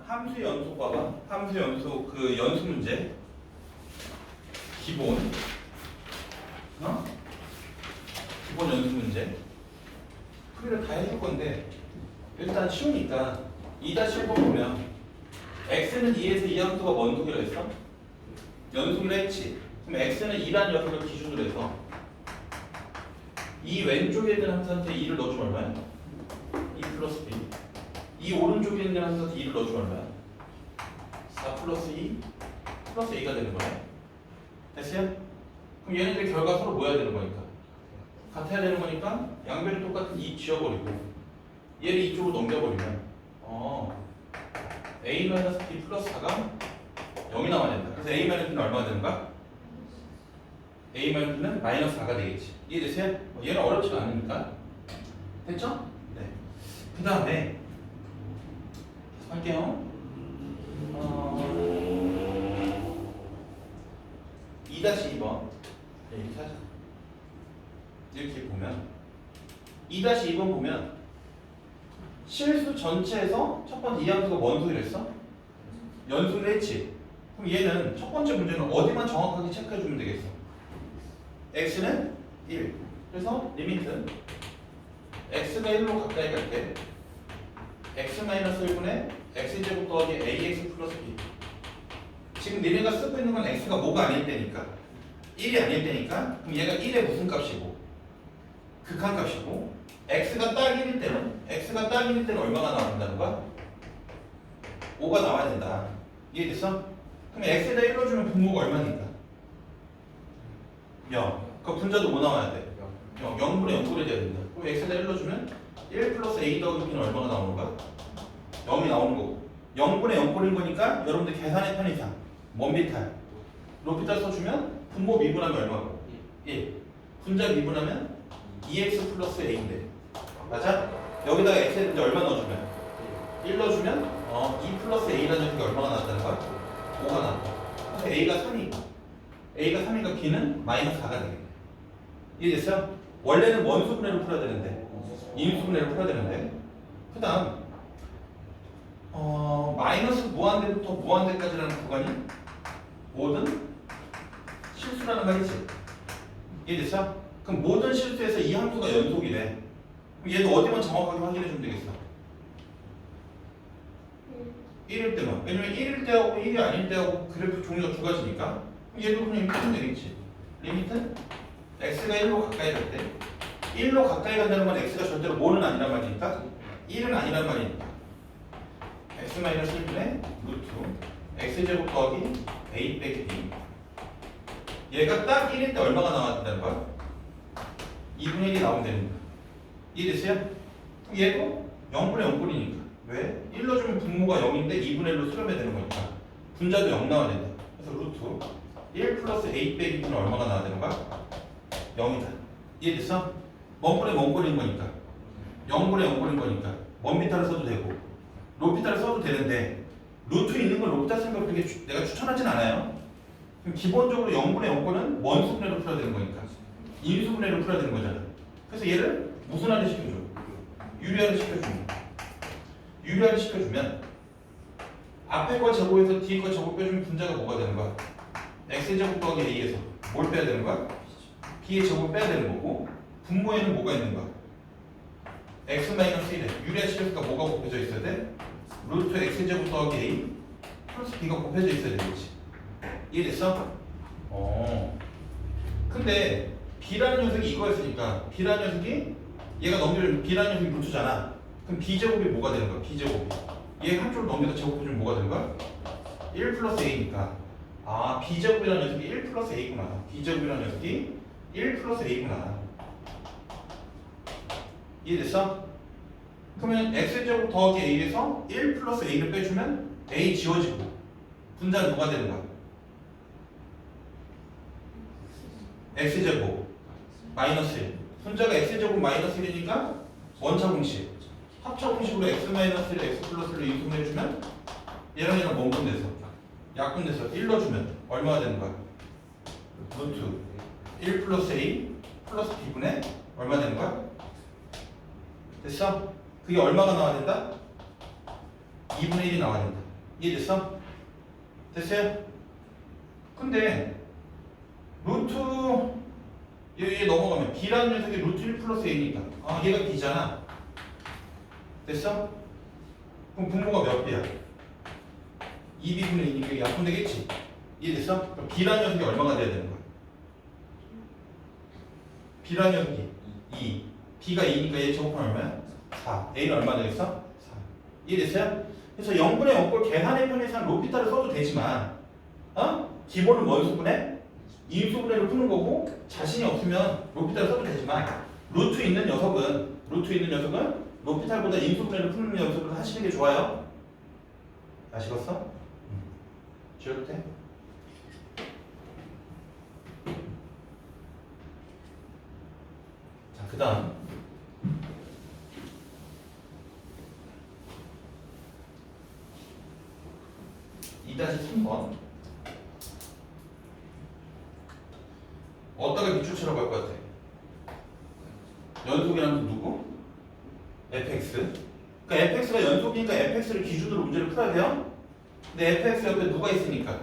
함수 연속 봐봐. 함수 연속 그 연수 문제. 기본. 기본 연수 문제. 풀이를 다 해줄 건데 일단 쉬우니까 2-1번 보면 x는 2에서 이 함수가 뭔 속이라 했어? 연속이라 했지. 그럼 x는 2라는 녀석을 기준으로 해서 이 왼쪽에 있는 함수한테 2를 넣어주면 얼마야? 2 플러스 b. 이 오른쪽에 있는 함수한테 2를 넣어주면 얼마야? 4 플러스 2 플러스 a가 되는 거네. 됐어요? 그럼 얘네들 결과 서로 뭐 해야 되는 거니까? 같아야 되는 거니까 양변이 똑같은 2 지워버리고 얘를 이쪽으로 넘겨버리면 a-b 플러스 4가 0이 나와야 된다. 그래서 a-b는 얼마가 되는가? a-b는 마이너스 4가 되겠지. 이해되세요? 얘는 어렵지가 않으니까. 됐죠? 네. 그 다음에 할게요. 2-2번 이렇게 하자. 이렇게 보면 2-2번 보면 실수 전체에서 첫 번째 이 함수가 뭔 소리를 했어? 연수를 했지. 그럼 얘는 첫 번째 문제는 어디만 정확하게 체크해 주면 되겠어? x는 1. 그래서 리미트 x가 1로 가까이 갈 때 x-1분의 x제곱 더하기 ax 플러스 b. 지금 니네가 쓰고 있는 건 x가 뭐가 아닐 때니까 1이 아닐 때니까 그럼 얘가 1의 무슨 값이고 극한값이고 x가 딱 1일 때는 얼마가 나와야 된다는 거야? 5가 나와야 된다. 이해됐어? 그럼 x에다 1로 주면 분모가 얼마니까? 0. 그 분자도 뭐 나와야 돼? 0. 0분의 0꼴이 돼야 된다. 그럼 x에다 1로 주면 1 플러스 a 더하기 b는 얼마가 나오는 거야? 0이 나오는 거고 0분의 0꼴인 거니까 여러분들 계산의 편의상 원비탈 로피탈 써주면 분모 미분하면 얼마고? 1. 분자 미분하면 2x 플러스 a인데 맞아? 여기다가 x에 이제 얼마 넣어주면? 1 넣어주면 2 플러스 a라는 녀석이 얼마가 나왔다는 거야? 5가 나왔다. 그래서 a가 3이고 a가 3이니까 b는 마이너스 4가 되겠네. 이해됐어요? 원래는 원수분해로 풀어야 되는데 인수분해로 풀어야 되는데 그 다음 마이너스 무한대부터 무한대까지라는 구간이 모든 실수라는 말이지. 이해됐어? 그럼 모든 실수에서 이 함수가 연속이래. 그럼 얘도 어디만 정확하게 확인해 주면 되겠어? 1일 때만. 왜냐면 1일 때하고 1이 아닐 때하고 그래프 종류가 두 가지니까 그럼 얘도 그냥 이렇게 하면 되겠지. 리미트 x가 1로 가까이 갈 때 1로 가까이 간다는 건 x가 절대로 뭐는 아니란 말이니까 1은 아니란 말이니까 x-1분의 루트 x제곱 더하기 a 빼기 b. 얘가 딱 1일 때 얼마가 나와야 된다는 거야? 2분의 1이 나오면 되는 거야. 이해됐어요? 그럼 얘도 0분의 0꼴이니까 왜? 1 넣어주면 분모가 0인데 2분의 1로 수렴해야 되는 거니까 분자도 0 나와야 된다. 그래서 루트 1 플러스 a 빼기 b는 얼마가 나와야 되는 거야? 0이다. 이해됐어? 1분의 1꼴인 거니까 0분의 0꼴인 거니까 원비타를 써도 되고 로피타를 써도 되는데 루트 있는 건 로피타 쓰는 걸 그렇게 내가 추천하진 않아요. 그럼 기본적으로 0분의 0꼴은 원수분해로 풀어야 되는 거니까 인수분해로 풀어야 되는 거잖아. 그래서 얘를 무슨 할을 시켜줘? 유리화를 시켜주면 유리화를 시켜주면 앞에 거 제곱에서 뒤에 거 제곱 빼주면 분자가 뭐가 되는 거야? x제곱 더하기 a에서 뭘 빼야 되는 거야? b의 제곱을 빼야 되는 거고 분모에는 뭐가 있는 거야? x-1에 유리화 시켰으니까 뭐가 곱해져 있어야 돼? 루트 x제곱 더하기 a 플러스 b가 곱해져 있어야 되겠지. 이해됐어? 근데 b라는 녀석이 이거였으니까 b라는 녀석이 얘가 넘기면 b라는 녀석이 루트잖아. 그럼 b제곱이 뭐가 되는 거야? b제곱이 얘가 한쪽으로 넘겨서 제곱해주면 뭐가 되는 거야? 1 플러스 a니까 b제곱이라는 녀석이 1 플러스 a구나. b제곱이라는 녀석이 1 플러스 a구나. 이해됐어? 그러면 x제곱 더하기 a에서 1 플러스 a를 빼주면 a 지워지고 분자는 뭐가 되는 거야? x제곱 마이너스 1. 분자가 x제곱 마이너스 1이니까 원차 공식 합차 공식으로 x-1을 x 플러스를 인수분해주면 얘랑 얘랑 뭔 분돼서 약분돼서 1 넣어주면 얼마가 되는 거야? 루트 1 플러스 a 플러스 b분의 얼마 되는 거야? 됐어? 그게 얼마가 나와야 된다? 2분의 1이 나와야 된다. 이해됐어? 됐어요? 근데 루트 얘 넘어가면 B라는 녀석이 루트 1 플러스 A니까 얘가 B잖아. 됐어? 그럼 분모가 몇 B야? 2B분의 2니까 약분되겠지? 이해됐어? 그럼 B라는 녀석이 얼마가 돼야 되는 거야? B라는 녀석이 2 B가 2니까 얘 제곱하면 얼마야? 4 A는 얼마 되겠어? 4 이해됐어요? 그래서 0분의 0꼴 계산의 편에서는 로피타를 써도 되지만 기본은 원수분의 인수분해로 푸는 거고 자신이 없으면 로피타를 써도 되지만 루트 있는 녀석은 로피탈보다 인수분해를 푸는 녀석을 하시는 게 좋아요. 아시겠어? 지워도 돼? 자, 그 다음 2-3번 어디다가 기출처럼 할 것 같아? 연속이라는 누구? fx. 그러니까 fx가 연속이니까 fx를 기준으로 문제를 풀어야 돼요. 근데 fx 옆에 누가 있으니까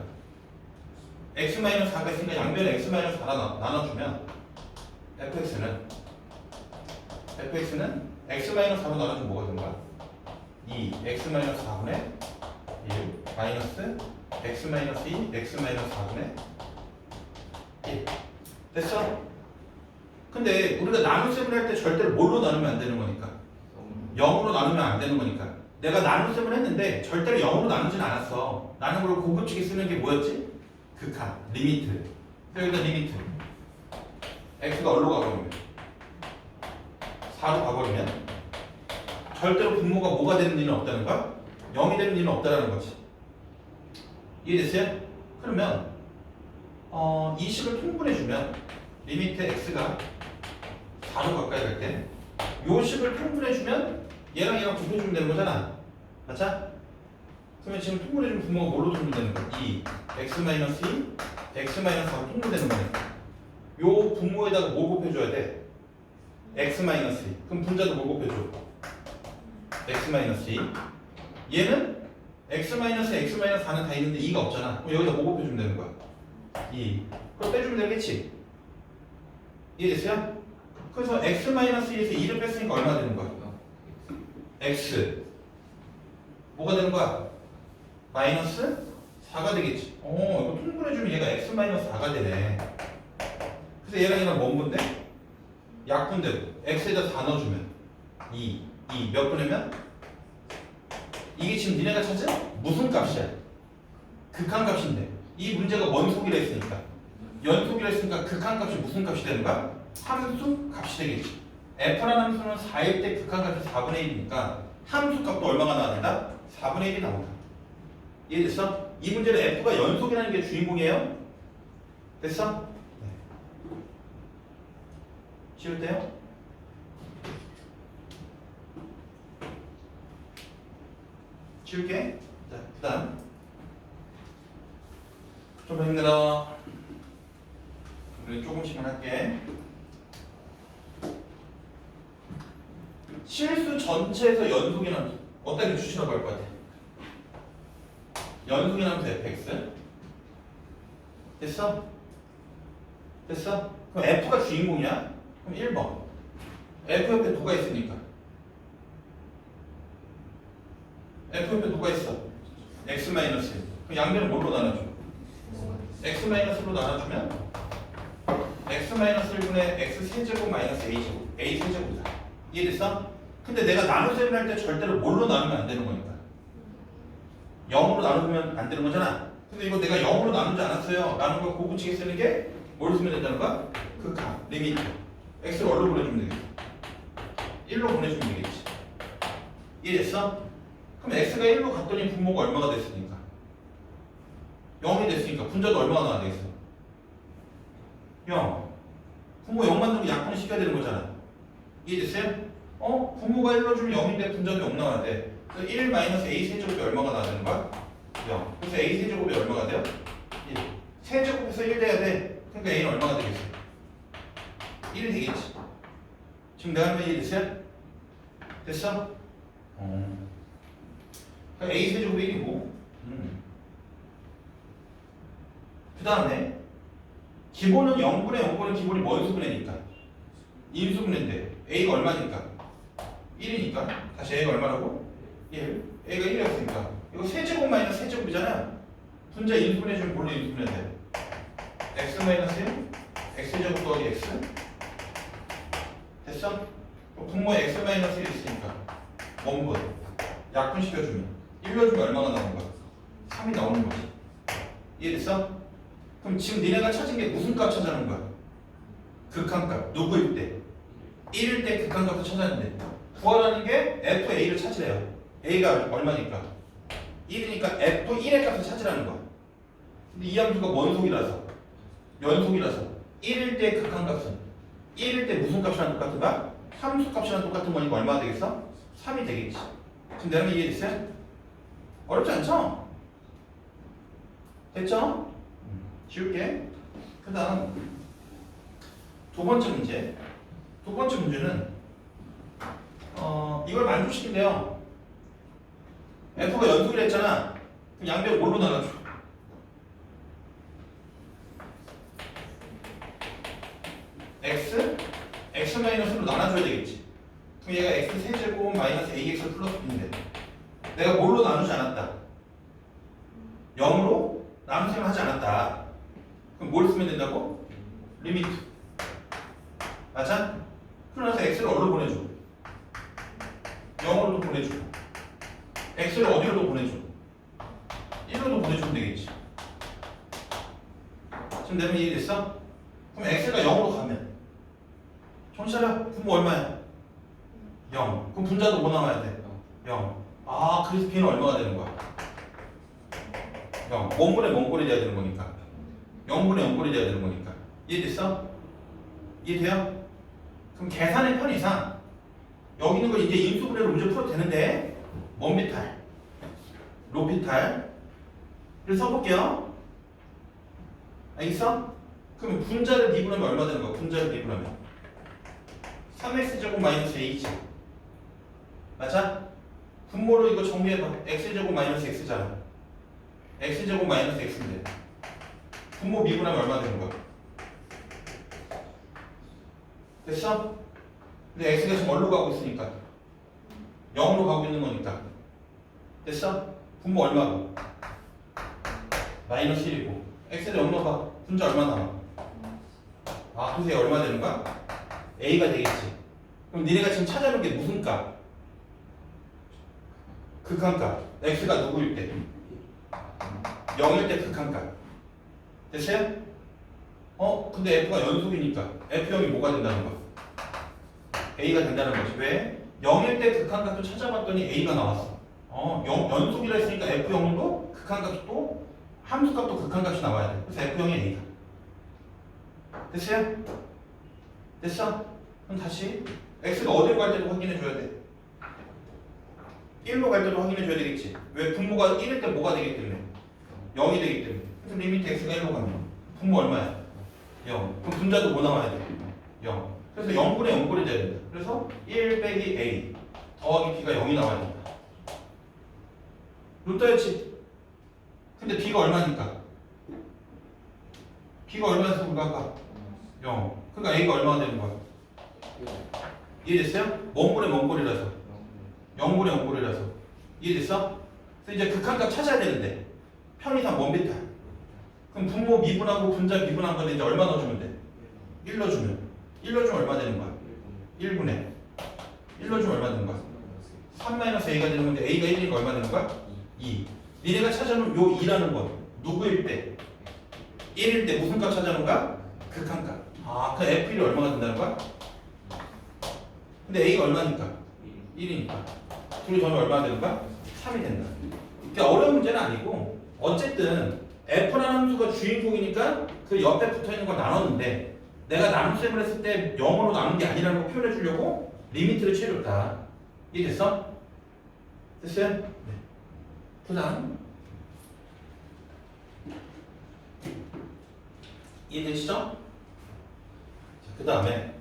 x-4가 있으니까 양변에 x-4가 나눠주면 fx는 x-4로 나눠주면 뭐가 되는 거야? 2 x-4분의 1 마이너스 x-2 x-4분의 1 됐어? 근데 우리가 나눗셈을 할 때 절대로 뭘로 나누면 안 되는 거니까 0으로 나누면 안 되는 거니까 내가 나눗셈을 했는데 절대로 0으로 나누진 않았어. 나는 걸 고급지게 쓰는 게 뭐였지? 극한, 리미트. 여기다 리미트 x가 어디로 가버리면 4로 가버리면 절대로 분모가 뭐가 되는 일은 없다는 거야? 0이 되는 일은 없다는 거지. 이해됐어요? 그러면 이 식을 통분해주면 리미트 x가 4로 가까이 갈 때 요 식을 통분해주면 얘랑 곱해주면 되는 거잖아. 맞죠? 그러면 지금 통분해주면 분모가 뭘로 통분되는 거야? 2 x-2 x-4로 통분되는 거니까 요 분모에다가 뭘 곱해줘야 돼? x-2 그럼 분자도 뭘 곱해줘? x-2 얘는 x-4는 다 있는데 2가 없잖아. 그럼 여기다 뭐 곱해주면 되는 거야? 2 그럼 빼주면 되겠지? 이해됐어요? 그래서 x-2에서 2를 뺐으니까 얼마 되는 거야? x 뭐가 되는 거야? 마이너스 4가 되겠지. 이거 통분해주면 얘가 x-4가 되네. 그래서 얘랑 뭔 분데? 약분되고 x에다 4 넣어주면 2 몇 분이면? 이게 지금 니네가 찾은 무슨 값이야? 극한값인데 이 문제가 원속이라 했으니까 연속이라 했으니까 극한값이 무슨 값이 되는 거야? 함수 값이 되겠지. f라는 함수는 4일 때 극한값이 4분의 1이니까 함수 값도 얼마가 나와야 된다? 4분의 1이 나온다. 이해됐어? 이 문제는 f가 연속이라는 게 주인공이에요. 됐어? 네. 지울 때요? 지울게. 자, 그 다음 좀 힘들어. 우리 조금씩만 할게. 실수 전체에서 연속인 함수 어떻게 추천하고 할 것 같아? 연속인 함수 fx 됐어? 됐어? 그럼 f가 주인공이야? 그럼 1번 f 옆에 누가 있으니까 f 옆에 누가 있어? x-1 그럼 양변을 뭘로 나눠줘? x-로 나눠주면 x-1분의 x 세제곱 마이너스 a제곱 a 세제곱이다. 이해됐어? 근데 내가 나눗셈을 할 때 절대로 뭘로 나누면 안 되는 거니까 0으로 나누면 안 되는 거잖아. 근데 이거 내가 0으로 나누지 않았어요. 나눈 걸 고급지게 쓰는 게 뭘 쓰면 된다는 거야? 극한, 리미트 x를 어디로 보내주면 되겠어? 1로 보내주면 되겠지. 이해됐어? 그럼 x가 1로 갔더니 분모가 얼마가 됐으니까 0이 됐으니까 분자도 얼마가 나와야 되겠어? 0 분모 0 만들고 약분을 시켜야 되는 거잖아. 이해됐어요? 분모가 1로 주면 0인데 분자도 0 나와야 돼. 그래서 1 마이너스 a 세제곱이 얼마가 나와야 되는 거야? 0. 그래서 a 세제곱이 얼마가 돼요? 1. 세제곱해서 1 돼야 돼. 그러니까 a는 얼마가 되겠어? 1이 되겠지. 지금 내가 하는 거 이해됐어요? 됐어? 그러니까 a 세제곱이 1이고 그 다음에 기본은 0분의 0분의 기본이 뭔 수분해니까? 인수분해인데 A가 얼마니까? 1이니까 다시 A가 얼마라고? 1. A가 1이었으니까 이거 세제곱 마이너스 세제곱이잖아. 분자 인수분해 주면 뭘로 인수분해인데? x 마이너스 1 x제곱 더하기 x 됐어? 분모에 x 마이너스 1 있으니까 원분 약분시켜주면 1로 주면 얼마가 나오는 거야? 3이 나오는 거지. 이해됐어? 그럼 지금 니네가 찾은 게 무슨 값 찾아낸 거야? 극한값. 누구일 때? 1일 때 극한값을 찾았는데 구하라는 게 FA를 찾으래요. A가 얼마니까? 1이니까 F1의 값을 찾으라는 거야. 근데 이 함수가 원속이라서 연속이라서 1일 때 극한값은 1일 때 무슨 값이랑 똑같은가? 함수 값이랑 똑같은 거니까 얼마나 되겠어? 3이 되겠지. 지금 내가 이해됐어요? 어렵지 않죠? 됐죠? 지울게. 그 다음 두 번째 문제. 두 번째 문제는 이걸 만족시킨대요. F가 연속이라 했잖아. 그럼 양변 뭘로 나눠줘? x-로 나눠줘야 되겠지. 그럼 얘가 x 세제곱 마이너스 ax 플러스 b인데 내가 뭘로 나누지 않았다? 0으로 나누셈을 하지 않았다. 그럼 뭘 쓰면 된다고? 리미트. 맞아? 그러면서 x를 어디로 보내줘? 0으로도 보내주고 x를 어디로도 보내줘? 1로도 보내주면 되겠지. 지금 내면 이해됐어? 그럼 x가 0으로 가면 정신차려. 분모 얼마야? 0. 그럼 분자도 뭐 나와야 돼? 0. 아, 그래서 b는 얼마가 되는 거야? 0. 원분의 원꼴이 돼야 되는 거니까 0분의 0꼴이 돼야 되는 거니까. 이해됐어? 이해돼요? 그럼 계산의 편의상 여기 있는 거 이제 인수분해로 문제 풀어도 되는데 먼비탈, 로피탈을 써볼게요. 알겠어? 그러면 분자를 미분하면 얼마 되는 거야? 분자를 미분하면 3x제곱 마이너스 a지. 맞아? 분모로 이거 정리해봐. x제곱 마이너스 x잖아. x제곱 마이너스 x인데 분모 미분하면 얼마 되는 거야? 됐어? 근데 x가 지금 어디로 가고 있으니까 0으로 가고 있는 거니까 됐어? 분모 얼마고? 마이너스 1이고 x를 0으로 가. 분자 얼마 나와? 아, 그래서 얘 얼마 되는 거야? a가 되겠지. 그럼 니네가 지금 찾아놓은 게 무슨 값? 극한값. x가 누구일 때? 0일 때 극한값. 됐어요? 근데 f가 연속이니까 f0이 뭐가 된다는 거야? a가 된다는 거지. 왜? 0일 때 극한값도 찾아봤더니 a가 나왔어. 연속이라 했으니까 f0도 극한값도 함수값도 극한값이 나와야 돼. 그래서 f0이 a가. 됐어요? 됐어? 그럼 다시 x가 어디로 갈 때도 확인해 줘야 돼. 1로 갈 때도 확인해 줘야 되겠지. 왜? 분모가 1일 때 뭐가 되기 때문에 0이 되기 때문에. 그래서 리미트 x가 1로 가면 분모 얼마야? 0. 그럼 분자도 뭐 나와야 돼? 0. 그래서 0분의 0꼴이 돼야 된다. 그래서 1 빼기 a 더하기 b가 0이 나와야 된다. 루터였지? 근데 b가 얼마니까? b가 얼마에서 불가까? 0. 그러니까 a가 얼마가 되는 거야? 이해됐어요? 뭔분의 뭔꼴이라서 0분의 0꼴이라서. 이해됐어? 그래서 이제 극한값 찾아야 되는데 편의상 원비탈. 그럼 분모 미분하고 분자 미분한 건데 이제 얼마 넣어주면 돼? 1 넣어주면 1 넣어주면 얼마 되는 거야? 1분의 1 넣어주면 얼마 되는 거야? 3-a가 되는 건데 a가 1이니까 얼마 되는 거야? 2. 니네가 찾아놓은 요 2라는 건 누구일 때? 1일 때 무슨 값 찾아놓은 거야? 극한값. 아, 그 f1이 얼마가 된다는 거야? 근데 a가 얼마니까? 1이니까 둘이 더하면 얼마나 되는 거야? 3이 된다. 그러니까 어려운 문제는 아니고 어쨌든 f라는 함수가 주인공이니까 그 옆에 붙어있는 걸 나눴는데 내가 나눗셈을 했을 때 0으로 나눈 게 아니라는 걸 표현해 주려고 리미트를 취해줬다. 이해됐어? 됐어요? 네. 그 다음 이해되시죠? 그 다음에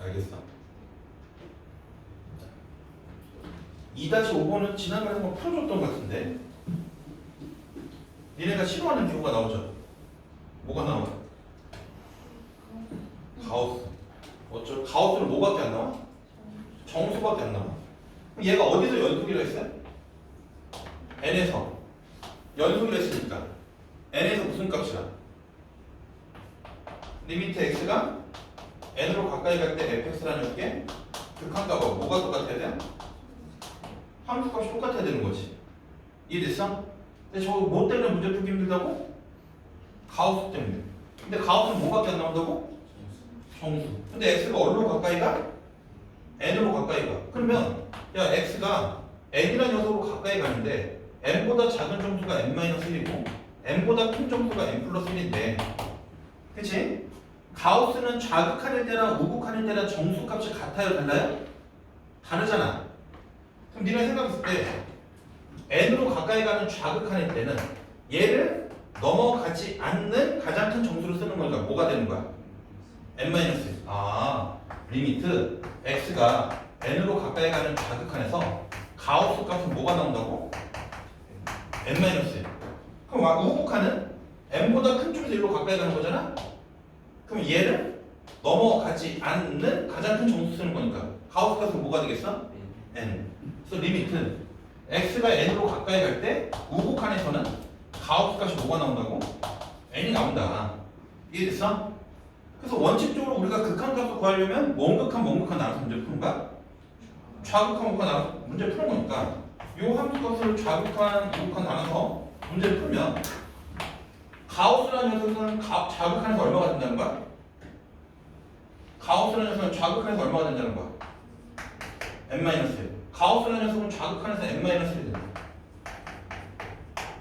알겠어. 2-5번은 지난번에 한번 풀어줬던 것 같은데 니네가 싫어하는 기호가 나오죠? 뭐가 나와? 가우스. 어쩌? 가우스는 뭐밖에 안 나와? 정수밖에 안 나와. 그럼 얘가 어디서 연속이라 했어요? n에서 연속이라 했으니까 n에서 무슨 값이야? 리미트 x가 n으로 가까이 갈 때 fx라는 녀석의 극한값하고 뭐가 똑같아야 돼? 함수값이 똑같아야 되는 거지. 이해됐어? 근데 저거 뭐 때문에 문제 풀기 힘들다고? 가우스 때문에. 근데 가우스는 뭐밖에 안 나온다고? 정수. 근데 x가 어디로 가까이 가? n으로 가까이 가. 그러면 야 x가 n이라는 녀석으로 가까이 가는데 n보다 작은 정수가 n-1이고 n보다 큰 정수가 n+1인데 그치? 가우스는 좌극한일 때랑 우극한일 때랑 정수값이 같아요? 달라요? 다르잖아. 그럼 니네 생각했을 때 n으로 가까이 가는 좌극한일 때는 얘를 넘어가지 않는 가장 큰 정수를 쓰는 거니까 뭐가 되는 거야? n-1. 리미트 x가 n으로 가까이 가는 좌극한에서 가우스 값은 뭐가 나온다고? n-1. 그럼 우극한은 n보다 큰 쪽에서 1로 가까이 가는 거잖아? 그럼 얘를 넘어가지 않는 가장 큰 정수 쓰는 거니까 가우스 값은 뭐가 되겠어? n. 그래서 리미트 x가 n으로 가까이 갈 때 우극한에서는 가우스 값이 뭐가 나온다고? n이 나온다. 이해됐어? 그래서 원칙적으로 우리가 극한값을 구하려면 원극한 나눠서 문제 푸는 거야? 좌극한 우극한 나눠서 문제 푸는 거니까 요 함수값을 좌극한 우극한 나눠서 문제를 풀면 가우스라는 녀석은 좌극한에서 얼마가 된다는 거야? 가우스라는 녀석은 좌극한에서 얼마가 된다는 거야? n-1. 가우스라는 녀석은 좌극한에서 n-1이 된다.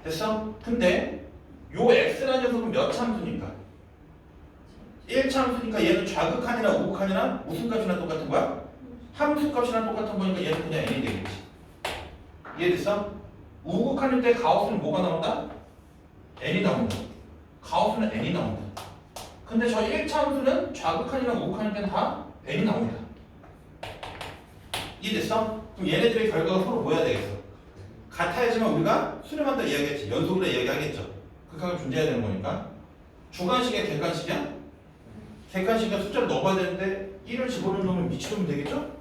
됐어? 근데 요 x라는 녀석은 몇 참수니까? 1참수니까 얘는 좌극한이나 우극한이나 무슨 값이나 똑같은 거야? 함수 값이나 똑같은 거니까 얘는 그냥 n이 되겠지. 이해됐어? 우극한일 때 가우스는 뭐가 나온다? n이 나온다. 가우스는 n이 나온다. 근데 저 1차함수는 좌극한이나 우극한일 때는 다 n이 나옵니다. 이해됐어? 그럼 얘네들의 결과가 서로 뭐야 되겠어? 같아야지만 우리가 수렴한다 이야기했지. 연속으로 이야기하겠죠. 극한이 존재해야 되는 거니까. 주관식이야 객관식이야? 객관식이니까 숫자를 넣어봐야 되는데 1을 집어넣으면 미치면 되겠죠?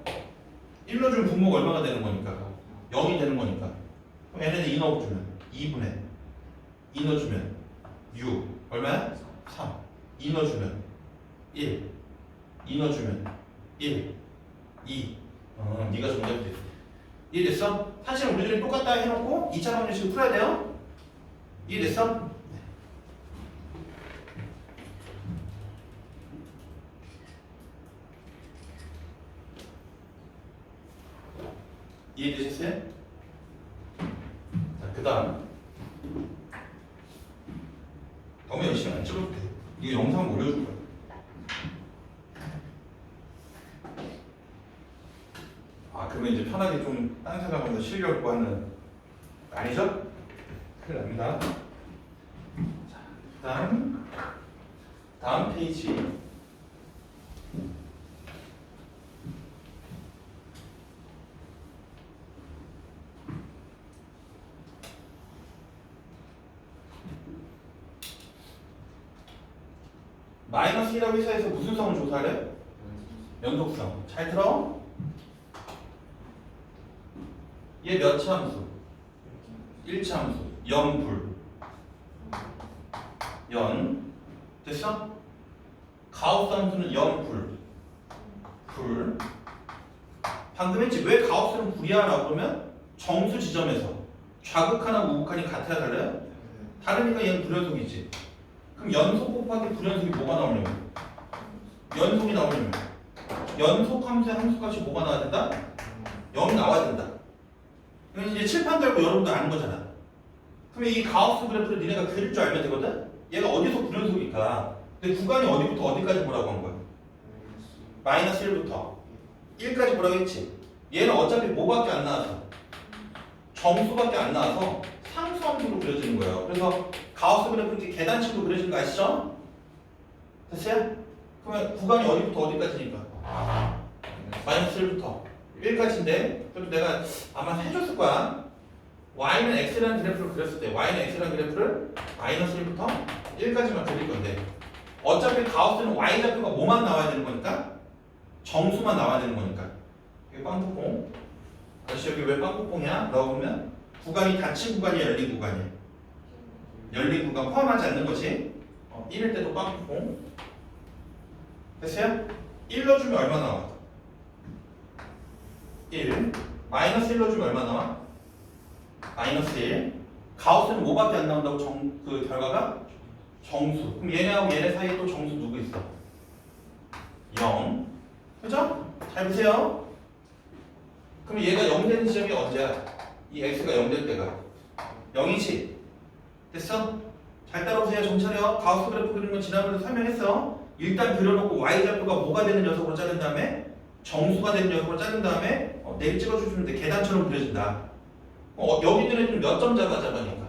1 넣어주면 분모가 얼마가 되는 거니까? 0이 되는 거니까. 그럼 얘네들 2 넣어주면 2분의 2 넣어주면 6 얼마야? 3 2 넣어주면 1 2 넣어주면 1 2 네가 정답이 돼. 이해됐어? 사실 우리들이 똑같다 해놓고 2차 방정식을 풀어야 돼요. 이해됐어? 이해되셨어요? 자, 그 다음 너무 열심히 안 찍어도 돼. 이거 영상 올려줄 거야. 그러면 이제 편하게 좀 딴 생각하면서 실려고 하는 아니죠? 큰일 납니다. 자, 다음 페이지. 마이너스 1하고 회사에서 무슨 성을 조사해? 연속성. 잘 들어? 얘 몇 차 함수? 1차 함수. 연, 불. 연. 됐어? 가우스 함수는 연, 불. 불. 방금 했지. 왜 가우스는 불이야? 라고 그러면 정수 지점에서 좌극하나 우극한이 같아야 달라요? 다르니까 얘는 불연속이지. 그럼 연속 곱하기 불연속이 뭐가 나오냐면 연속이 나오려면 연속 함수의 함수값이 뭐가 나와야 된다? 0이 나와야 된다. 이건 이제 칠판 달고 여러분도 아는 거잖아. 그러면 이 가우스 그래프를 니네가 그릴 줄 알면 되거든? 얘가 어디서 불연속일까? 근데 구간이 어디부터 어디까지 보라고 한 거야? 마이너스 1부터 1까지 보라고 했지. 얘는 어차피 뭐밖에 안 나와서 정수밖에 안 나와서 상수함수로 그려지는 거예요. 그래서 가우스 그래프 이렇게 계단식으로 그려진 거 아시죠? 됐어요? 그러면 구간이 어디부터 어디까지니까? 마이너스 1부터 1까지인데 그래도 내가 아마 해줬을 거야. y는 x라는 그래프를 그렸을 때 y는 x라는 그래프를 마이너스 1부터 1까지만 그릴 건데 어차피 가우스는 y좌표가 뭐만 나와야 되는 거니까 정수만 나와야 되는 거니까 이게 빵꾸뽕. 다시 여기 왜 빵꾸뽕이야? 라고 보면 구간이 닫힌 구간이 열린 구간이야. 열린 구간 포함하지 않는 것이 1일 때도 빵꾸뽕. 됐어요? 1 넣어주면 얼마 나와? 1 마이너스 1 넣어주면 얼마 나와? 마이너스 1. 가우스는 뭐밖에 안 나온다고 그 결과가? 정수. 그럼 얘네하고 얘네 사이에 또 정수 누구 있어? 0. 그죠? 잘 보세요. 그럼 얘가 0 되는 지점이 언제야? 이 x가 0 될 때가 0이지? 됐어? 잘 따라오세요. 정차려. 가우스 그래프 그리는 건 지난번에 설명했어. 일단 그려놓고 y좌표가 뭐가 되는 녀석으로 자른 다음에 정수가 되는 녀석으로 자른 다음에 내일 찍어주시면 돼. 계단처럼 그려진다. 여기 있는 애들은 몇 점 잡아니까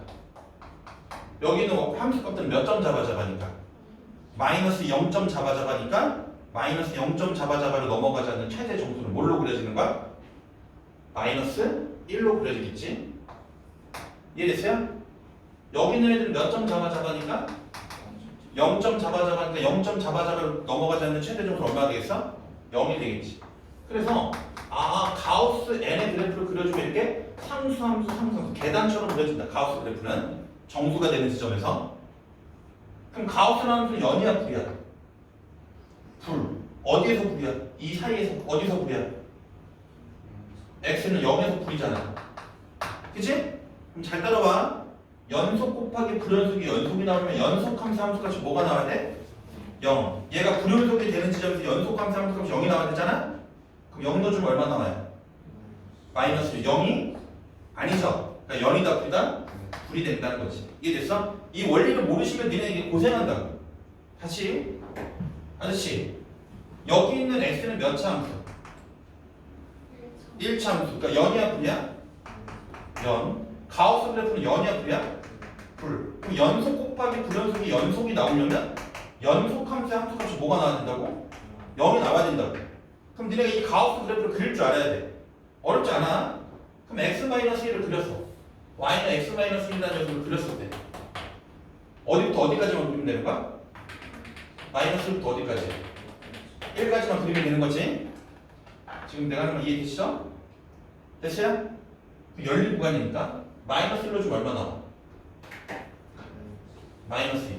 여기는 함수값들은 몇 점 잡아니까 마이너스 0점 잡아니까 마이너스 0점 잡아로 넘어가지 않는 최대 정수는 뭘로 그려지는 거야? 마이너스 1로 그려지겠지? 이해됐어요? 여기 있는 애들은 몇 점 잡아니까 0점 잡아니까 0점 잡아로 넘어가지 않는 최대 정수는 얼마나 되겠어? 0이 되겠지. 그래서 가우스 n의 그래프를 그려주면 이렇게 상수 계단처럼 그려진다. 가우스 그래프는 정수가 되는 지점에서. 그럼 가우스라는 함수는 연이야 불이야? 불. 어디에서 불이야? 이 사이에서 어디서 불이야? x는 0에서 불이잖아. 그치? 그럼 잘 따라와. 연속 곱하기 불연속이 연속이 나오면 연속함수 함수값이 뭐가 나와야 돼? 0. 얘가 불연속이 되는 지점에서 연속함수 함수값이 0이 나와야 되잖아? 그럼 0 넣어주면 얼마 나와요? 마이너스 0이 아니죠. 그러니까 0이다 불이다? 불이 된다는 거지. 이해됐어? 이 원리를 모르시면 니네 이게 고생한다고. 다시 아저씨 여기 있는 x는 몇 차 함수? 1차 함수. 그러니까 0이야 불이야? 0. 가우스 그래프는 0이야 불이야? 불. 그럼 연속 곱하기 불연속이 연속이 나오려면 연속함수의 함수값이 뭐가 나와야 된다고? 0이 나와야 된다고. 그럼 니네가 이 가우스 그래프를 그릴 줄 알아야 돼. 어렵지 않아? 그럼 x-1을 그렸어. y는 x-1이라는 녀석을 그렸을 때 어디부터 어디까지만 그리면 되는 거야? 마이너스 1부터 어디까지? 1까지만 그리면 되는 거지? 지금 내가 하는 거 이해되시죠? 됐어요? 열린 구간이니까 마이너스 1로 주면 얼마 나와? 마이너스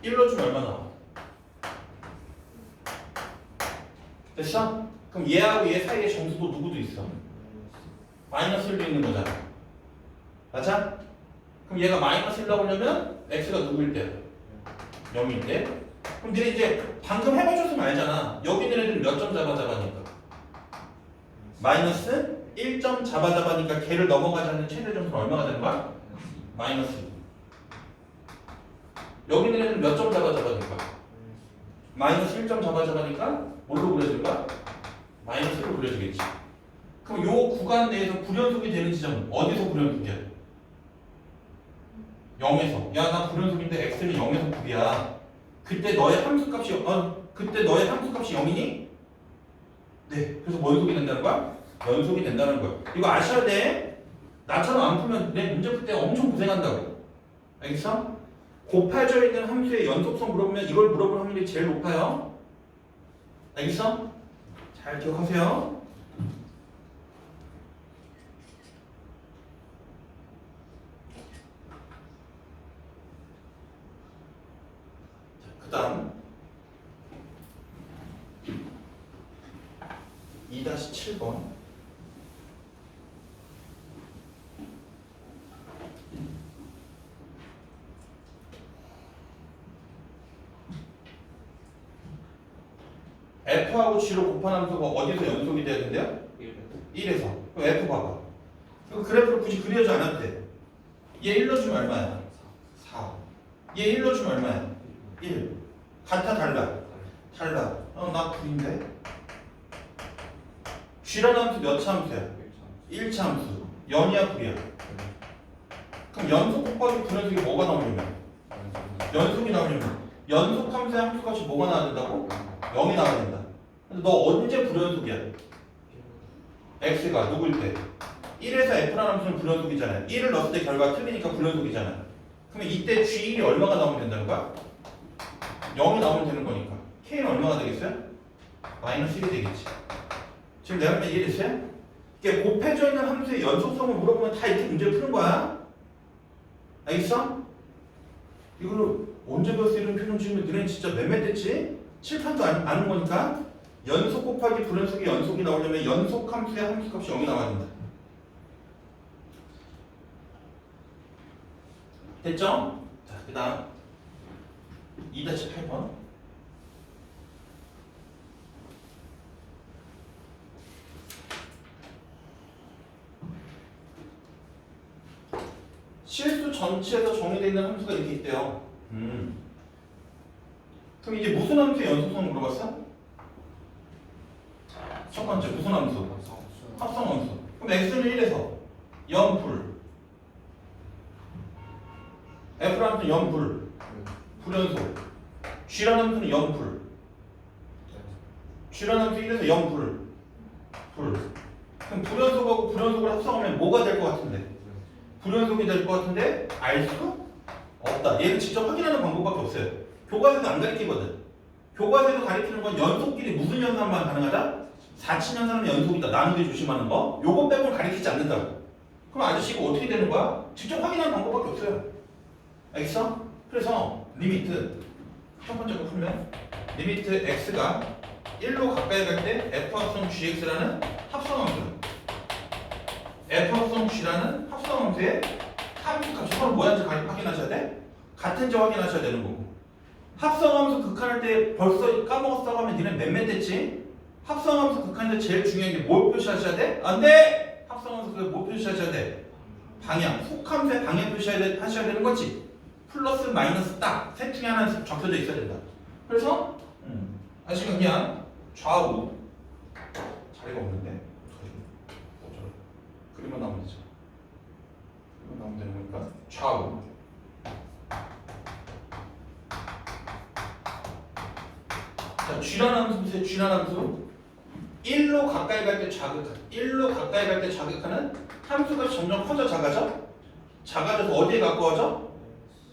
2. 1로 주면 얼마 나와? 됐어? 그럼 얘하고 얘 사이에 정수도 누구도 있어? 마이너스 1도 있는 거잖아. 맞아? 그럼 얘가 마이너스 1 나오려면 x가 누구일 때? 0일 때? 그럼 니네 이제 방금 해봐줬으면 알잖아. 여기 있는 애들은 몇 점 잡아니까? 마이너스 1점 잡아니까 걔를 넘어가지 않는 최대 점수는 얼마가 되는 거야? 마이너스 2. 여기 있는 애들은 몇 점 잡아니까? 마이너스 1점 잡아니까 뭘로 그려질 거야? 마이너스 1로 그려지겠지. 그럼 요 구간 내에서 불연속이 되는 지점은 어디서 불연속이야? 0에서. 야, 나 불연속인데 x는 0에서 9이야. 그때 너의 함수값이 0이니? 네. 그래서 뭔 속이 된다는 거야? 연속이 된다는 거야. 이거 아셔야 돼. 나처럼 안 풀면 내 문제 풀 때 엄청 고생한다고. 알겠어? 곱해져 있는 함수의 연속성 물어보면 이걸 물어볼 확률이 제일 높아요. 알겠어? 잘 기억하세요. 그 다음 2-7번 F하고 G로 곱한 함수가 어디서 연속이 돼야 된대요? 1에서. 그럼 F 봐봐. 그래프를 굳이 그려지 않아도 돼. 얘 1 넣어주면 얼마야? 4. 얘 1 넣어주면 얼마야? 1. 같아 달라? 달라. 나 9인데? G라는 함수 몇 차 함수야? 1차 함수. 연이야 불이야? 그럼 연속 곱하기 불연속이 뭐가 나오려면? 연속이 나오려면 연속 함수의 함수값이 뭐가 나와야 된다고? 0이 나와야 된다. 너 언제 불연속이야? x가 누구일 때? 1에서 f라는 함수는 불연속이잖아요. 1을 넣었을 때 결과가 틀리니까 불연속이잖아. 그러면 이때 g1이 얼마가 나오면 된다는 거야? 0이 나오면 되는 거니까 k는 얼마가 되겠어요? 마이너스 1이 되겠지. 지금 내가 하면 이해됐어요? 이게 곱해져 있는 함수의 연속성을 물어보면 다 이렇게 문제를 푸는 거야. 알겠어? 이거를 언제 배웠어? 이런 표정 지으면 너네 진짜 맴매됐지? 칠판도 아는 거니까 연속 곱하기 불연속의 연속이 나오려면 연속 함수의 함수값이 0이 나와야 된다. 됐죠? 자, 그 다음 2-8번 실수 전체에서 정의되어 있는 함수가 이렇게 있대요. 그럼 이게 무슨 함수의 연속성을 물어봤어? 첫 번째 무슨 함수? 합성 함수. 그럼 x는 1에서 0불 f라는 함수는 0불 불연속 g라는 함수는 0불 g라는 함수 1에서 0불 불. 그럼 불연속하고 불연속을 합성하면 뭐가 될 것 같은데? 불연속이 될 것 같은데 알 수 없다. 얘는 직접 확인하는 방법밖에 없어요. 교과서에도 안 가르치거든. 교과서에도 가르치는 건 연속끼리 무슨 연산만 가능하다? 사친 연산은 연속이다. 나누기 조심하는 거. 요거 빼고는 가르치지 않는다고. 그럼 아저씨가 어떻게 되는 거야? 직접 확인하는 방법밖에 없어요. 알겠어? 그래서 리미트 첫 번째 거 풀면 리미트 x가 1로 가까이 갈 때 f 합성 gx라는 합성함수 f 합성 g라는 합성함수의 함수값이 서로 뭐야인지 확인하셔야 돼? 같은지 확인하셔야 되는 거고 합성함수 극한할 때 벌써 까먹었다고 하면 니네 맴매됐지? 합성함수 극한할 때 제일 중요한 게 뭘 표시하셔야 돼? 안 돼! 합성함수 뭘 표시하셔야 돼? 방향, 속함수의 방향 표시하셔야 되는 거지. 플러스 마이너스 딱 셋 중에 하나는 적혀져 있어야 된다. 그래서 아시가 그냥 좌우 자리가 없는데 그림만 나오면 되죠. 그림만 나오면 되는 거니까 좌우 자, G라는 함수 보세요. G라는 함수 1로 가까이 갈 때 자극하는 1로 가까이 갈 때 자극하는 함수값이 점점 커져 작아져? 작아져서 어디에 가까워져?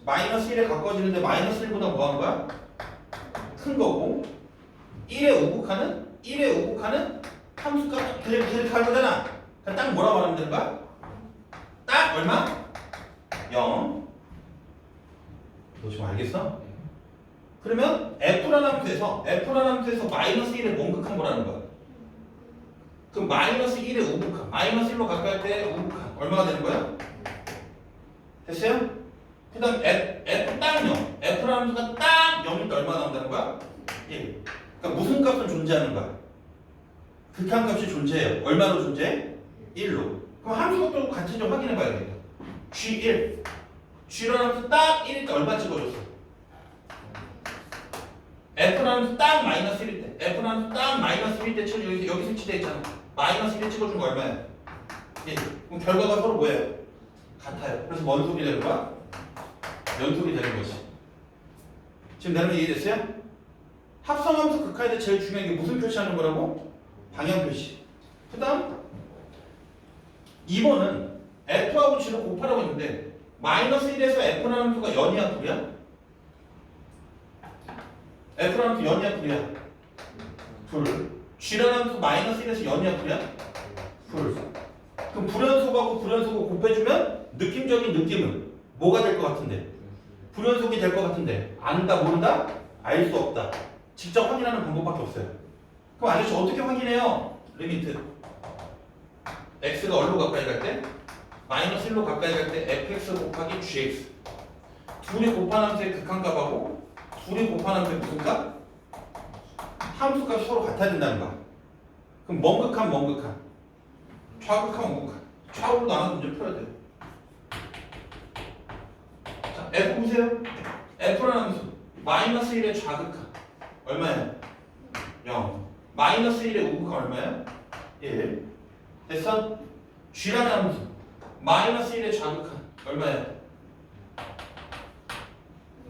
마이너스 1에 가까워지는데 마이너스 1보다 뭐 하는 거야? 큰 거고 1에 우극하는 함수값 그렇게 갈 거잖아. 그러니까 딱 뭐라고 말하면 되는 거야? 딱 얼마? 0. 너 지금 알겠어? 그러면 F라는 함수에서 마이너스 1에 뭔극한 거라는 거야. 그럼 마이너스 1에 우극한 마이너스 1로 가까이 할 때 우극한 얼마가 되는 거야? 됐어요? 그 다음 F 딱 0 F라는 함수가 딱 0일 때 얼마 나온다는 거야? 1. 그러니까 무슨 값은 존재하는 거야? 극한값이 존재해요. 얼마로 존재해? 1로. 그럼 함수가 또 같이 좀 확인해 봐야겠다. G1 G라는 함수 딱 1일 때 얼마 찍어줬어? F라는 함수 딱 마이너스 1일 때 F라는 함수 딱 마이너스 1일 때 여기 설치되어 있잖아. 마이너스 1에 찍어준 거 얼마야? 1. 그럼 결과가 서로 뭐예요? 같아요. 그래서 뭔 속이 되는 거야? 연속이 되는 거지. 지금 내가 이해됐어요? 합성함수 극한에 제일 중요한 게 무슨 표시하는 거라고? 방향 표시. 그 다음 2번은 F하고 G를 곱하라고 했는데 마이너스 1에서 F라는 함수가 연이야 불이야? F라는 함수 연이야 불이야? 불. G라는 함수 마이너스 1에서 연이야 불이야? 불. 그럼 불연속하고 불연속을 곱해주면 느낌적인 느낌은 뭐가 될 것 같은데? 불연속이 될 것 같은데 안다 모른다? 알 수 없다. 직접 확인하는 방법밖에 없어요. 그럼 아저씨 어떻게 확인해요? 리미트 x가 얼로 가까이 갈 때? 마이너스 1로 가까이 갈 때 fx 곱하기 gx 둘이 곱한 함수의 극한값하고 둘이 곱한 함수의 무슨 값? 함수값이 서로 같아야 된다는 거야. 그럼 먼 극한 좌극한 우극한 좌우로 나눠서 문제 풀어야 돼요. 자, f 보세요. f라는 함수 마이너스 1의 좌극한 얼마야? 0. 마이너스 1의 우극한 얼마야? 1. 됐어? G라는 함수 마이너스 1의 좌극한 얼마야?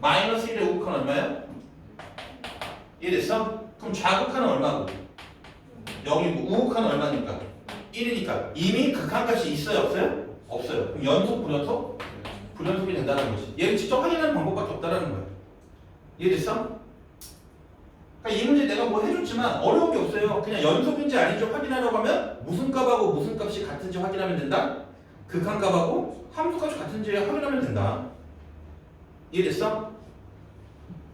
마이너스 1의 우극한 얼마야? 이해됐어? 그럼 좌극한은 얼마고? 0이고 우극한은 얼마니까? 1이니까 이미 극한값이 있어요 없어요? 없어요. 그럼 연속 불연속? 불연속이 된다는 거지. 얘를 직접 확인하는 방법밖에 없다는 거야. 이해됐어? 그러니까 이 문제 내가 뭐 해줬지만 어려운 게 없어요. 그냥 연속인지 아닌지 확인하려고 하면 무슨 값하고 무슨 값이 같은지 확인하면 된다. 극한값하고 함수값이 같은지 확인하면 된다. 이해됐어?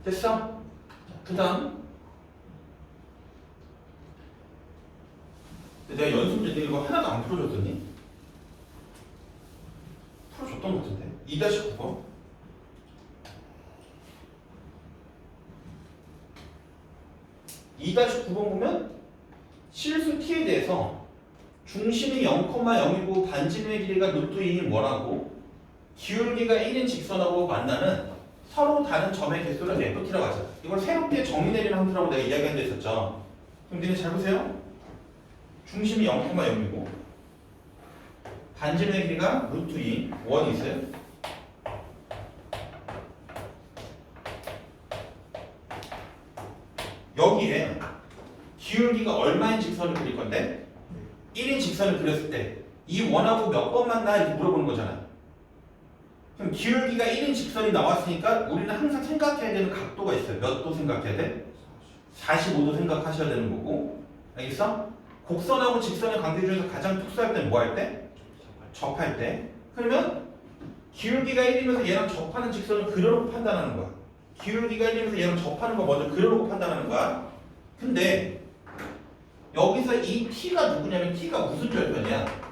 됐어? 그 다음 내가 연습문제 이거 하나도 안 풀어줬더니 풀어줬던 것 같은데 2-9번 2-9번 보면 실수 t에 대해서 중심이 0,0이고 반지름의 길이가 루트 2인 원하고 기울기가 1인 직선하고 만나는 서로 다른 점의 개수를 FT라고 하자. 이걸 새롭게 정의 내리는 함수라고 내가 이야기한 데 있었죠. 그럼 니네 잘 보세요. 중심이 0,0이고 반지름의 길이가 루트 2 원이 있어요. 여기에 기울기가 얼마인 직선을 그릴 건데 1인 직선을 그렸을 때 이 원하고 몇 번 만나 이렇게 물어보는 거잖아. 그럼 기울기가 1인 직선이 나왔으니까 우리는 항상 생각해야 되는 각도가 있어요. 몇 도 생각해야 돼? 45도 생각하셔야 되는 거고. 알겠어? 곡선하고 직선의 관계 중에서 가장 특수할 때는 뭐 할 때? 접할 때. 그러면 기울기가 1이면서 얘랑 접하는 직선을 그려놓고 판단하는 거야. 기울기가 1이면서 얘랑 접하는 거 먼저 그려놓고 판단하는 거야. 근데 여기서 이 t가 누구냐면 t가 무슨 절편이야?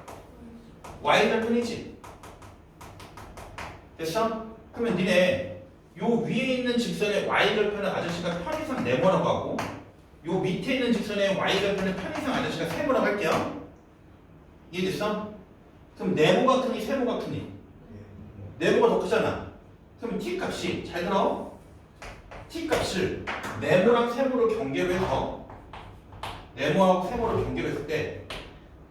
y절편이지. 됐어? 그러면 니네 요 위에 있는 직선의 y절편을 아저씨가 편의상 네모라고 하고 요 밑에 있는 직선의 y절편을 편의상 아저씨가 세모라고 할게요. 이해됐어? 그럼 네모가 크니 세모가 크니? 네모가 더 크잖아. 그럼 t 값이 잘 들어? t 값을 네모랑 세모로 경계로 해서 네모하고 세모로 경계로 했을 때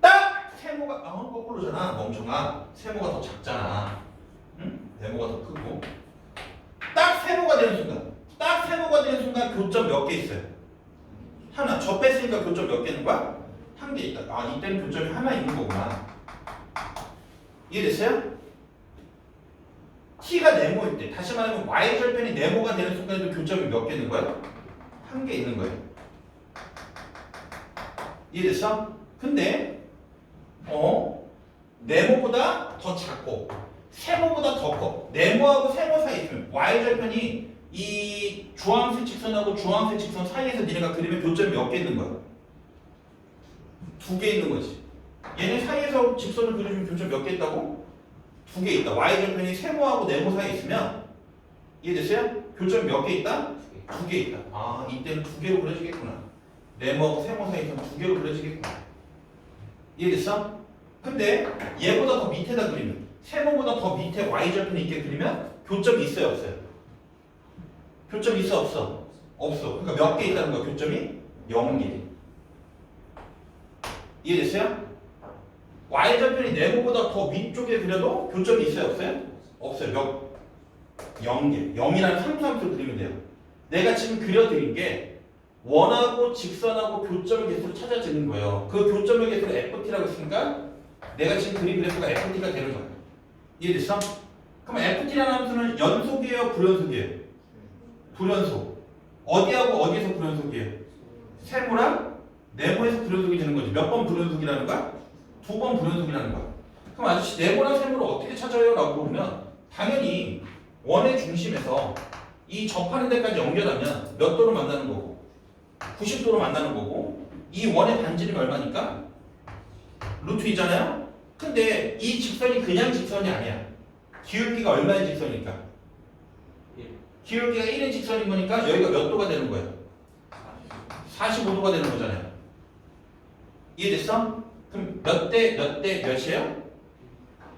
딱 세모가 거꾸로잖아. 멍청아. 세모가 더 작잖아. 응? 네모가 더 크고 딱 세모가 되는 순간 교점 몇 개 있어요? 하나. 접했으니까 교점 몇 개 있는 거야? 한 개 있다. 아, 이때는 교점이 하나 있는 거구나. 이해됐어요? t가 네모일 때, 다시 말하면 y절편이 네모가 되는 순간에도 교점이 몇 개 있는 거야? 한 개 있는 거예요. 이해됐어? 근데 네모보다 더 작고 세모보다 더 커. 네모하고 세모 사이에 있으면 y절편이 이 주황색 직선하고 주황색 직선 사이에서 니네가 그리면 교점이 몇 개 있는 거야? 2개 있는 거지. 얘네 사이에서 직선을 그려주면 교점 몇 개 있다고? 2개 있다. y절편이 세모하고 네모 사이에 있으면 이해됐어요? 교점 몇 개 있다? 2개 있다. 아, 이때는 2개로 그려지겠구나. 네모하고 세모 사이에서는 2개로 그려지겠구나. 이해됐어? 근데 얘보다 더 밑에다 그리면 세모보다 더 밑에 y절편이 있게 그리면 교점이 있어요 없어요? 교점이 있어 없어? 없어. 그러니까 몇 개 있다는 거야 교점이? 0개. 이해됐어요? y절편이 네모보다 더 위쪽에 그려도 교점이 있어요 없어요? 없어요. 몇? 0개. 0이라는 상수함수를 그리면 돼요. 내가 지금 그려드린 게 원하고 직선하고 교점의 개수를 찾아주는 거예요. 그 교점의 개수를 FT라고 했으니까 내가 지금 그린 그래프가 FT가 되는 거야. 이해됐어? 그럼 FT라는 함수는 연속이에요? 불연속이에요? 불연속. 어디하고 어디에서 불연속이에요? 세모랑 네모에서 불연속이 되는 거지. 몇 번 불연속이라는 거야? 2번 불연속이라는 거야. 그럼 아저씨 네모랑 세모를 어떻게 찾아요? 라고 물으면 당연히 원의 중심에서 이 접하는 데까지 연결하면 몇 도로 만나는 거고 90도로 만나는 거고 이 원의 반지름이 얼마니까? 루트 2잖아요? 근데 이 직선이 그냥 직선이 아니야. 기울기가 얼마의 직선이니까? 기울기가 1인 직선인 거니까 여기가 몇 도가 되는 거예요? 45도가 되는 거잖아요. 이해됐어? 그럼 몇 대 몇이에요?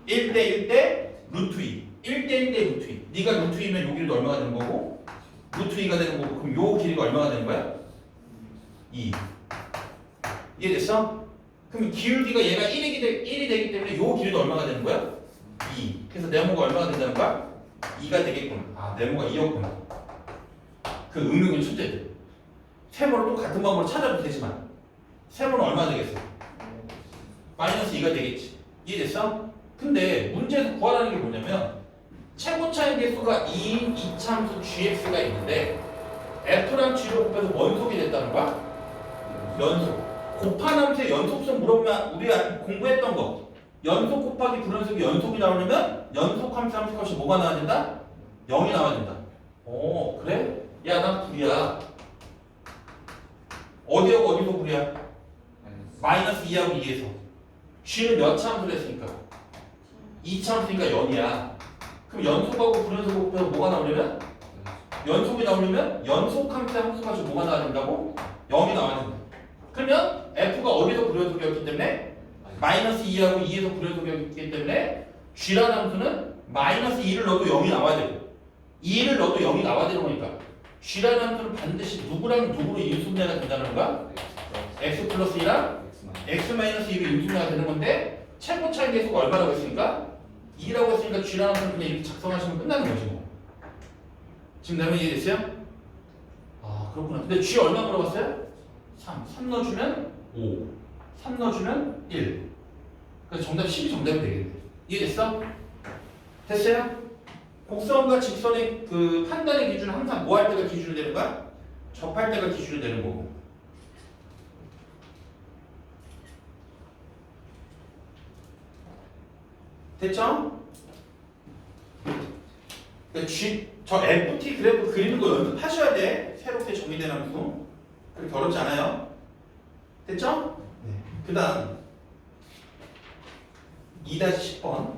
1대 1대 루트 2. 1대 1대 루트 2. 네가 루트 2면 요 길이도 얼마가 되는 거고 루트 2가 되는 거고 그럼 요 길이가 얼마가 되는 거야? 2. 이해됐어? 그럼 기울기가 얘가 1이 되기 때문에 요 길이도 얼마가 되는 거야? 2. 그래서 네모가 얼마가 된다는 거야? 2가 되겠구나. 아, 네모가 2였구나. 그 응용인 천재들. 세모를 또 같은 방법으로 찾아도 되지만 세모는 얼마 되겠어? 마이너스 2가 되겠지. 이해됐어? 근데 문제에서 구하라는 게 뭐냐면 최고차의 개수가 2인 이차함수 gx가 있는데 f랑 g를 곱해서 원속이 됐다는 거야? 연속. 곱한 함수의 연속성 물어보면 우리가 공부했던 거 연속 곱하기 불연속이 연속이 나오려면 연속 함수 함수값이 뭐가 나와야 된다? 0이 나와야 된다. 오 그래? 야 난 불이야. 어디하고 어디서 불이야? 마이너스 2하고 2에서 g는 몇 차 함수를 했으니까? 2차 함수니까 0이야. 그럼 연속하고 불연속 곱해서 뭐가 나오려면? 연속이 나오려면 연속 함수의 함수값이 뭐가 나와야 된다고? 0이 나와야 된다. 그러면 f가 어디서 불연속이었기 때문에? 마이너스 2하고 2에서 불연속이었기 때문에 g라는 함수는 마이너스 2를 넣어도 0이 나와야 되고 2를 넣어도 0이 나와야 되는 거니까 g라는 함수는 반드시 누구랑 누구로 인수분해가 된다는 거야? x 플러스 2랑 x 마이너스 2로 인수분해가 되는 건데 최고차의 개수가 얼마라고 했으니까? 2라고 했으니까 g라는 함수는 그냥 이렇게 작성하시면 끝나는 거지 뭐. 지금 내면 이해됐어요? 아 그렇구나. 근데 g 얼마 물어봤어요? 3 넣어주면 5 3 넣어주면 1 그래서 정답 10이 정답이 되겠네. 이해됐어? 됐어요? 곡선과 직선의 그 판단의 기준은 항상 뭐 할 때가 기준이 되는 거야? 접할 때가 기준이 되는 거고. 됐죠? 저 FT 그래프 그리는 거 연습하셔야 돼. 새롭게 정의된 함수. 그렇게 어렵지 않아요. 됐죠? 네. 그 다음 2-10번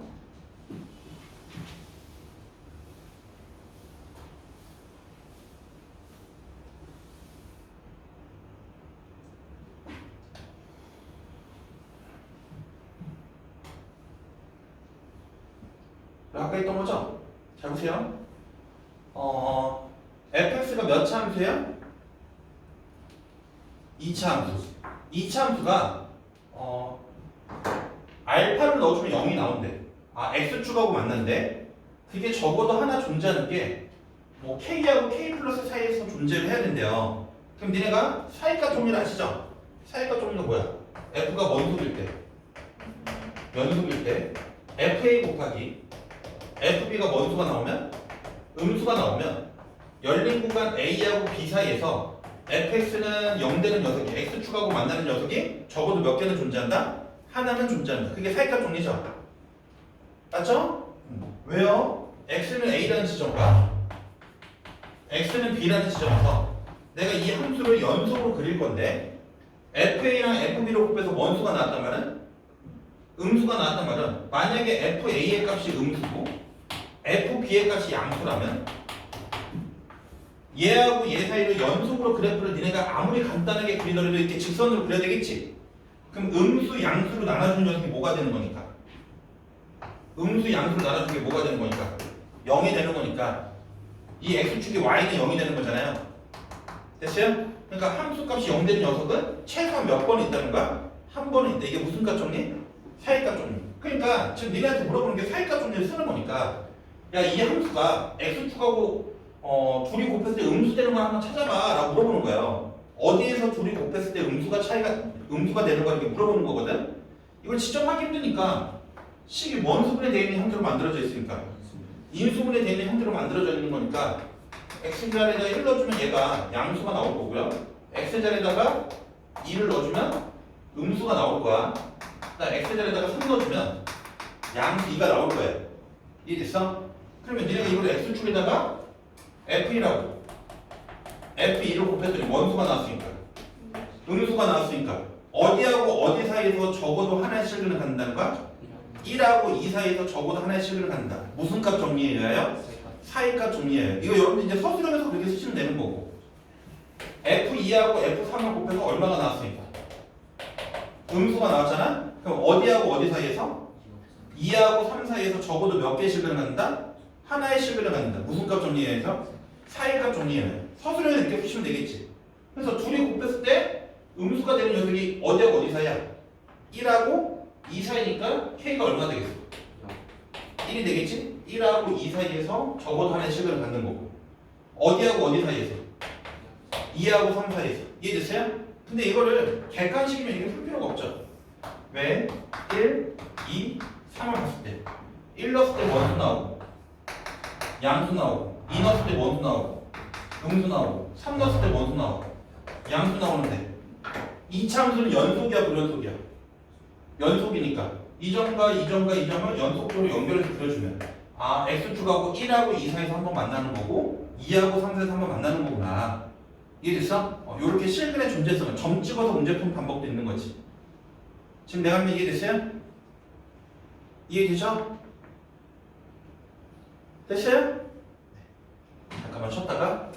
아까 했던 거죠? 잘 보세요. fx가 몇 차 함수예요? 2차 함수. 2차 함수가 알파를 넣어주면 0이 나온대. 아 x축하고 만난대. 그게 적어도 하나 존재하는 게 뭐 k하고 k 플러스 사이에서 존재를 해야 된대요. 그럼 니네가 사이값 정리를 아시죠? 사이값 정리가 뭐야? f가 원속일 때 연속일 때 fa 곱하기 fb가 원수가 나오면 음수가 나오면 열린 구간 a하고 b 사이에서 fx는 0 되는 녀석이 x축하고 만나는 녀석이 적어도 몇 개는 존재한다? 하나는 존재한다. 그게 사이값 정리죠. 맞죠? 왜요? x는 a라는 지점과 x는 b라는 지점에서 내가 이 함수를 연속으로 그릴 건데 fa랑 fb로 곱해서 원수가 나왔단 말은 음수가 나왔단 말은 만약에 fa의 값이 음수고 fb의 값이 양수라면 얘하고 얘 사이로 연속으로 그래프를 니네가 아무리 간단하게 그리더라도 이렇게 직선으로 그려야 되겠지. 그럼 음수 양수로 나눠준 녀석이 뭐가 되는 거니까? 음수 양수로 나눠준 게 뭐가 되는 거니까? 0이 되는 거니까 이 x축이 y는 0이 되는 거잖아요. 됐어요? 그러니까 함수값이 0 되는 녀석은 최소한 몇 번 있다는 거야? 한 번은 있다. 이게 무슨 값 정리? 사이값 정리. 그러니까 지금 니네한테 물어보는 게 사이값 정리를 쓰는 거니까 야 이 함수가 x축하고 둘이 곱했을 때 음수되는 거 한번 찾아봐 라고 물어보는 거예요. 어디에서 둘이 곱했을 때 음수가 되는 거 이렇게 물어보는 거거든. 이걸 지정하기 힘드니까 식이 원수분해 되어 있는 형태로 만들어져 있으니까 인수분해 되어 있는 형태로 만들어져 있는 거니까 x자리에다가 1 넣어주면 얘가 양수가 나올 거고요. x자리에다가 2를 넣어주면 음수가 나올 거야. 그다음 x자리에다가 3 넣어주면 양수 2가 나올 거예요. 이해됐어? 그러면 니네가 이걸 x축에다가 f1하고 f2를 곱했더니 원수가 나왔으니까 음수가 나왔으니까 어디하고 어디 사이에서 적어도 하나의 실근을 갖는다는 거야? 1하고 2 사이에서 적어도 하나의 실근을 갖는다. 무슨 값 정리해요? 사이값 정리해요. 이거 여러분들 이제 서술형에서 그렇게 쓰시면 되는 거고 f2하고 f3을 곱해서 얼마가 나왔으니까 음수가 나왔잖아? 그럼 어디하고 어디 사이에서? 2하고 3 사이에서 적어도 몇 개의 실근을 갖는다? 하나의 실근을 갖는다. 무슨 값 정리해서? 사이값 정리해요. 서술형에 이렇게 쓰시면 되겠지. 그래서 둘이 곱했을 때 음수가 되는 녀석이 어디하고 어디 사이야? 1하고 2 사이니까 k가 얼마 되겠어? 1이 되겠지? 1하고 2 사이에서 적어도 하나의 실근을 갖는 거고 어디하고 어디 사이에서? 2하고 3 사이에서. 이해됐어요? 근데 이거를 객관식이면 이게 풀 필요가 없죠. 왜? 1, 2, 3을 봤을 때 1 넣었을 때 원수 나오고 양수 나오고 2 넣었을 때 원수 나오고 음수 나오고 3 넣었을 때 원수 나오고 양수 나오는데 이 참수는 연속이야 불연속이야? 연속이니까 이 점과 이 점과 이 점을 연속적으로 연결해서 그려주면 아 x축하고 1하고 2 사이에서 한번 만나는 거고 2하고 3 사이에서 한번 만나는 거구나. 이해됐어? 요렇게 실근의 존재성은 점 찍어서 문제 푸는 방법도 있는 거지. 지금 내가 하면 이해됐어요? 이해되죠? 됐어요? 잠깐만 쉬었다가